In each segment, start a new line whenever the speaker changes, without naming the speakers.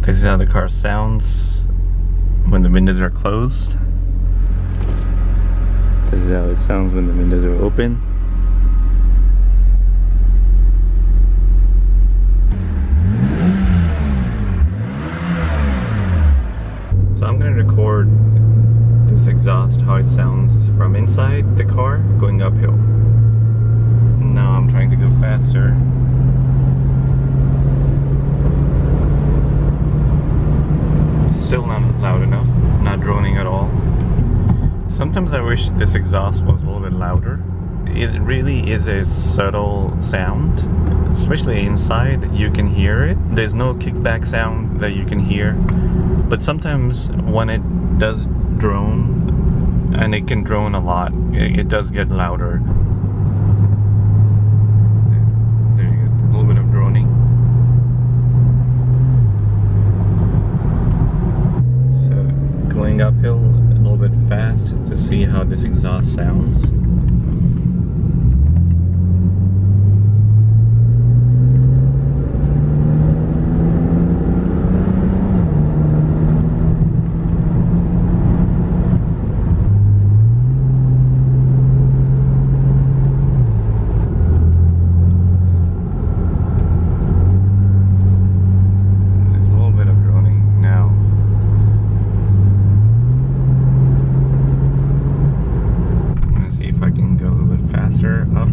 This is how the car sounds when the windows are closed. This is how it sounds when the windows are open. So I'm going to record this exhaust, how it sounds from inside the car going uphill. Now I'm trying to go faster. It's still not loud enough, not droning at all. Sometimes I wish this exhaust was a little bit louder. It really is a subtle sound, especially inside. You can hear it. There's no kickback sound that you can hear, but sometimes when it does drone, and it can drone a lot, it does get louder. There you go, a little bit of droning. So going uphill a little bit fast to see how this exhaust sounds. Up.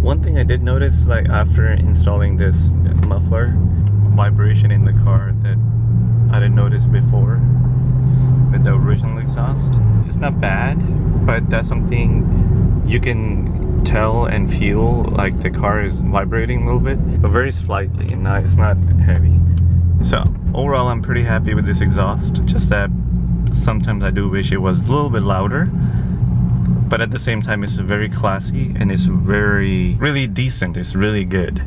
One thing I did notice, like after installing this muffler, vibration in the car that I didn't notice before with the original exhaust. It's not bad, but that's something you can tell and feel, like the car is vibrating a little bit, but very slightly, and it's not heavy. So overall, I'm pretty happy with this exhaust. Just that sometimes I do wish it was a little bit louder, but at the same time it's very classy and it's really decent. It's really good.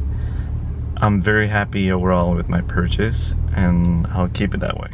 I'm very happy overall with my purchase, and I'll keep it that way.